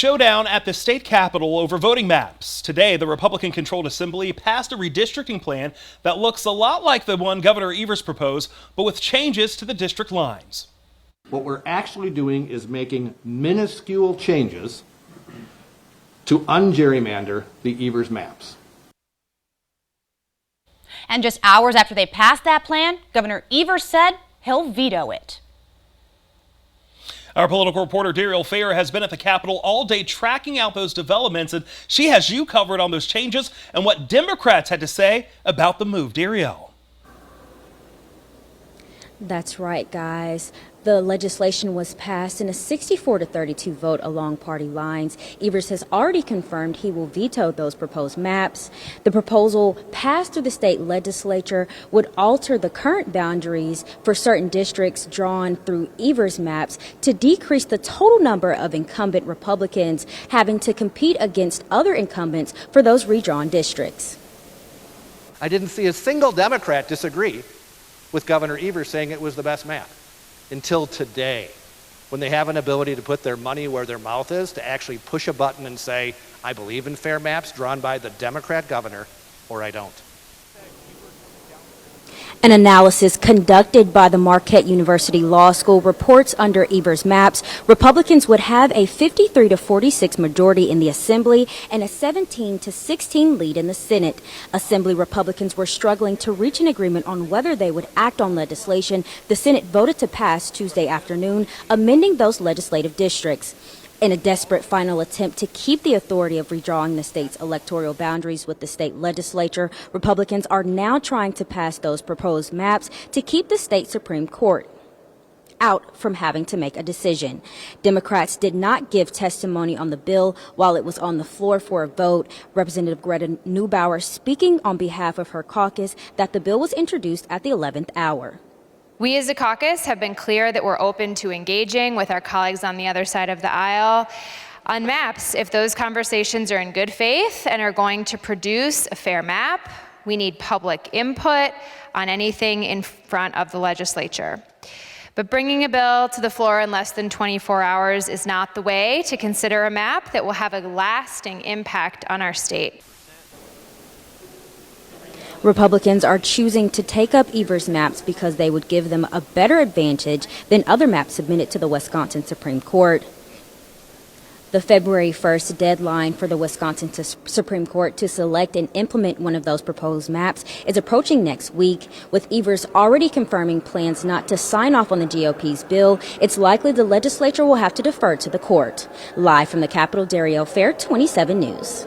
Showdown at the state capitol over voting maps. Today, the Republican-controlled assembly passed a redistricting plan that looks a lot like the one Governor Evers proposed, but with changes to the district lines. What we're actually doing is making minuscule changes to ungerrymander the Evers maps. And just hours after they passed that plan, Governor Evers said he'll veto it. Our political reporter Dariel Fair has been at the Capitol all day tracking out those developments, and she has you covered on those changes and what Democrats had to say about the move. Dariel. That's right, guys. The legislation was passed in a 64-32 vote along party lines. Evers has already confirmed he will veto those proposed maps. The proposal passed through the state legislature would alter the current boundaries for certain districts drawn through Evers maps to decrease the total number of incumbent Republicans having to compete against other incumbents for those redrawn districts. I didn't see a single Democrat disagree with Governor Evers saying it was the best map until today, when they have an ability to put their money where their mouth is, to actually push a button and say, I believe in fair maps drawn by the Democrat governor, or I don't. An analysis conducted by the Marquette University Law School reports under Evers maps, Republicans would have a 53-46 majority in the Assembly and a 17-16 lead in the Senate. Assembly Republicans were struggling to reach an agreement on whether they would act on legislation the Senate voted to pass Tuesday afternoon, amending those legislative districts. In a desperate final attempt to keep the authority of redrawing the state's electoral boundaries with the state legislature, Republicans are now trying to pass those proposed maps to keep the state Supreme Court out from having to make a decision. Democrats did not give testimony on the bill while it was on the floor for a vote. Representative Greta Neubauer speaking on behalf of her caucus that the bill was introduced at the 11th hour. We as a caucus have been clear that we're open to engaging with our colleagues on the other side of the aisle on maps. If those conversations are in good faith and are going to produce a fair map, we need public input on anything in front of the legislature. But bringing a bill to the floor in less than 24 hours is not the way to consider a map that will have a lasting impact on our state. Republicans are choosing to take up Evers maps because they would give them a better advantage than other maps submitted to the Wisconsin Supreme Court. The February 1st deadline for the Wisconsin Supreme Court to select and implement one of those proposed maps is approaching next week. With Evers already confirming plans not to sign off on the GOP's bill, it's likely the legislature will have to defer to the court. Live from the Capitol, Dariel Fair, 27 News.